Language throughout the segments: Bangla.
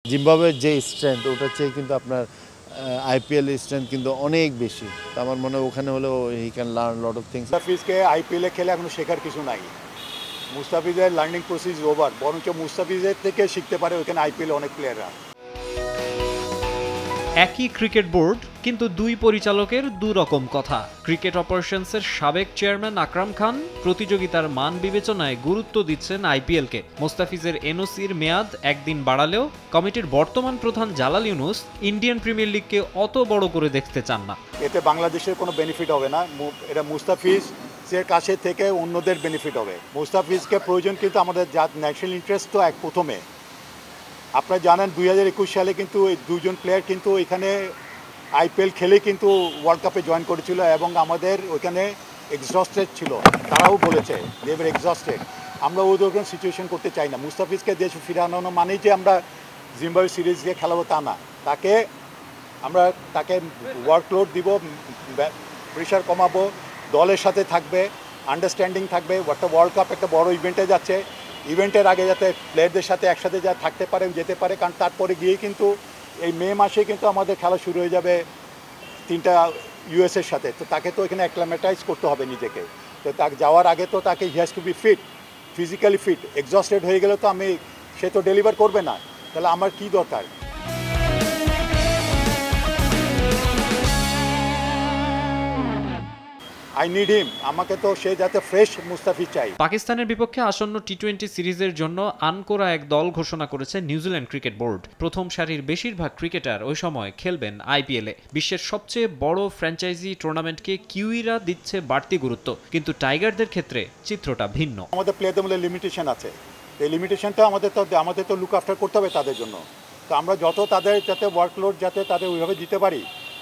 জিম্বাবুয়ের যে স্ট্রেংথ ওটার চেয়ে কিন্তু আপনার আইপিএল স্ট্রেংথ কিন্তু অনেক বেশি। তো আমার মনে হয় ওখানে হলেও he can learn lot of things. মুস্তাফিজকে আইপিএলে খেলে এখনো শেখার কিছু নাই। মুস্তাফিজের লার্নিং প্রসেস ওভার, বরঞ্চ মুস্তাফিজের থেকে শিখতে পারে ওইখানে আইপিএলে অনেক প্লেয়াররা। একই ক্রিকেট বোর্ড কিন্তু দুই পরিচালকের দুরকম কথা। ক্রিকেট অপারেশনসের সাবেক চেয়ারম্যান আকরাম খান প্রতিযোগিতার মান বিবেচনায় গুরুত্ব দিচ্ছেন আইপিএলকে। মোস্তাফিজের এনওসির মেয়াদ একদিন বাড়ালেও কমিটির বর্তমান প্রধান জালাল ইউনুস ইন্ডিয়ান প্রিমিয়ার লিগকে অত বড় করে দেখতে চান না। এতে বাংলাদেশের কোনো বেনিফিট হবে না, এটা মুস্তাফিজের কাছে থেকে অন্যদের বেনিফিট হবে। মুস্তাফিজকে প্রয়োজন কিন্তু আমাদের ন্যাশনাল ইন্টারেস্ট তো প্রথমে। আপনারা জানেন 2021 সালে কিন্তু এই দুজন প্লেয়ার কিন্তু এখানে আইপিএল খেলে কিন্তু ওয়ার্ল্ড কাপে জয়েন করেছিল এবং আমাদের ওইখানে এক্সস্টেড ছিল, তারাও বলেছে দে ওয়্যার এক্সস্টেড। আমরা ওই রকম সিচুয়েশন করতে চাই না। মুস্তাফিজকে দেশে ফিরানো মানেই যে আমরা জিম্বাবুয়ে সিরিজকে খেলাবো তা না। তাকে ওয়ার্কলোড দিব, প্রেশার কমাবো, দলের সাথে থাকবে, আন্ডারস্ট্যান্ডিং থাকবে। একটা ওয়ার্ল্ড কাপ একটা বড় ইভেন্টে যাচ্ছে, ইভেন্টের আগে যাতে প্লেয়ারদের সাথে একসাথে যা থাকতে পারে, যেতে পারে। কারণ তারপরে গিয়েই কিন্তু এই মে মাসে কিন্তু আমাদের খেলা শুরু হয়ে যাবে 3টা ইউএসের সাথে। তো তাকে তো এখানে অ্যাক্লামেটাইজ করতে হবে নিজেকে। তো তাকে যাওয়ার আগে তো তাকে he has to be fit, physically fit. Exhausted হয়ে গেলে তো সে তো ডেলিভার করবে না, তাহলে আমার কি দরকার? আই নিড হিম, আমাকে তো সে যাতে ফ্রেশ মুস্তাফিজ চাই। পাকিস্তানের বিপক্ষে আসন্ন টি-20 সিরিজের জন্য আনকোরা এক দল ঘোষণা করেছে নিউজিল্যান্ড ক্রিকেট বোর্ড। প্রথম সারির বেশিরভাগ ক্রিকেটার ওই সময় খেলবেন আইপিএলে। বিশ্বের সবচেয়ে বড় ফ্র্যাঞ্চাইজি টুর্নামেন্টকে কিউইরা দিচ্ছে বাড়তি গুরুত্ব, কিন্তু টাইগারদের ক্ষেত্রে চিত্রটা ভিন্ন। আমাদের প্লেয়ারদের মধ্যে লিমিটেশন আছে, এই লিমিটেশনটা আমাদের তো লুক আফটার করতে হবে তাদের জন্য। তো আমরা তাদের যাতে ওয়ার্কলোড যাতে তাদের ওইভাবে দিতে পারি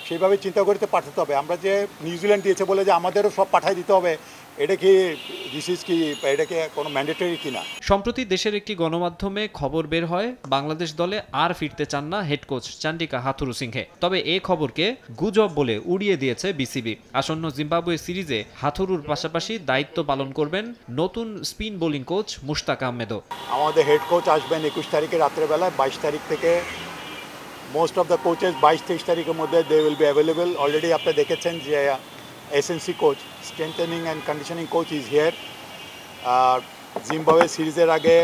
সেইভাবে চিন্তা করতে পাঠাতে হবে। আমরা যে নিউজিল্যান্ড দিয়েছে বলে যে আমাদেরও সব পাঠাই দিতে হবে, এটা কি কোনো ম্যান্ডেটরি কিনা? সম্প্রতি দেশের একটি গণমাধ্যমে খবর বের হয় বাংলাদেশ দলে আর ফিরতে চান না হেড কোচ চান্ডিকা হাথুরুসিংহে। তবে এ খবরকে গুজব বলে উড়িয়ে দিয়েছে বিসিবি। আসন্ন জিম্বাবুয়ে সিরিজে হাথুরুর পাশাপাশি দায়িত্ব পালন করবেন নতুন স্পিন বোলিং কোচ মুশতাক আহমেদও। আমাদের হেড কোচ আসবেন 21 তারিখে রাত্রেবেলা। 22 তারিখ থেকে মোস্ট অফ দ্য কোচেস 22-23 তারিখের মধ্যে they will be available. Already আপনি দেখেছেন যে SNC coach, strengthening and conditioning coach is here. আর জিম্বাবুয়ে সিরিজের আগে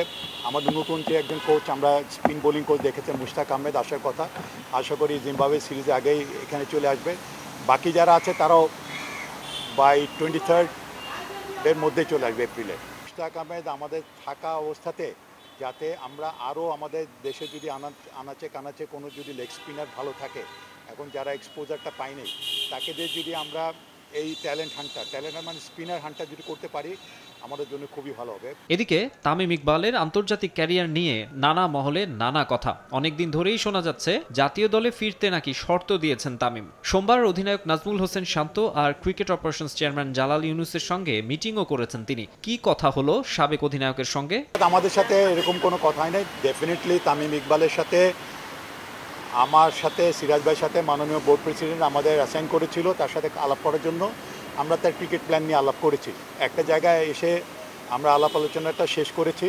আমাদের নতুন যে একজন কোচ, আমরা স্পিন বোলিং কোচ দেখেছেন মুশতাক আহমেদ আসার কথা। আশা করি জিম্বাবুয়ে সিরিজে আগেই এখানে চলে আসবে। বাকি যারা আছে তারাও বাই 23rd এর মধ্যে চলে আসবে এপ্রিলে। মুশতাক আহমেদ আমাদের থাকা অবস্থাতে যাতে আমরা আরও আমাদের দেশে যদি আনাচে কানাচে কোনো যদি লেগ স্পিনার ভালো থাকে, এখন যারা এক্সপোজারটা পায়নি তাকে দিয়ে যদি আমরা এই ট্যালেন্ট মানে স্পিনার হান্টটা যদি করতে পারি আমাদের জন্য খুবই ভালো হবে। এদিকে তামিম ইকবালের আন্তর্জাতিক ক্যারিয়ার নিয়ে নানা মহলে নানা কথা। অনেকদিন ধরেই শোনা যাচ্ছে জাতীয় দলে ফিরতে নাকি শর্ত দিয়েছেন তামিম। সোমবার অধিনায়ক নাজমুল হোসেন শান্ত আর ক্রিকেট অপারেশনস চেয়ারম্যান জালাল ইউনুসের সঙ্গে মিটিংও করেছেন তিনি। কি কথা হলো সাবেক অধিনায়কের সঙ্গে? আমাদের সাথে এরকম কোনো কথাই নেই। ডেফিনেটলি তামিম ইকবালের সাথে, আমার সাথে, সিরাজ ভাইয়ের সাথে মাননীয় বোর্ড প্রেসিডেন্ট আমাদের অ্যাসাইন করেছিল তার সাথে আলাপ করার জন্য। আমরা তার ক্রিকেট প্ল্যান নিয়ে আলাপ করেছি। একটা জায়গায় এসে আমরা আলাপ আলোচনাটা শেষ করেছি।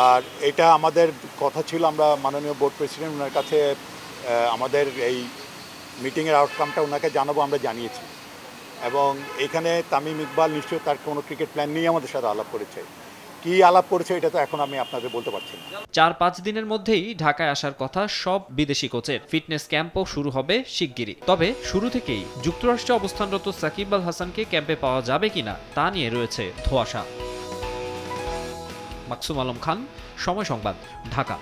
আর এটা আমাদের কথা ছিল, আমরা মাননীয় বোর্ড প্রেসিডেন্ট ওনার কাছে আমাদের এই মিটিংয়ের আউটকামটা ওনাকে জানাবো, আমরা জানিয়েছি। এবং এখানে তামিম ইকবাল নিশ্চয়ই তার কোনো ক্রিকেট প্ল্যান নিয়ে আমাদের সাথে আলাপ করেছে। কি আলাপ করেছে এটা তো এখন আমি আপনাদের বলতে পারছি না। 4-5 দিনের মধ্যেই ঢাকায় আসার কথা সব বিদেশি কোচের। ফিটনেস ক্যাম্পও শুরু হবে শিগগিরই। তবে শুরু থেকেই যুক্তরাষ্ট্রে অবস্থানরত সাকিব আল হাসানকে ক্যাম্পে পাওয়া যাবে কিনা তা নিয়ে রয়েছে ধোঁয়াশা। মাকসুম আলম খান, সময় সংবাদ, ঢাকা।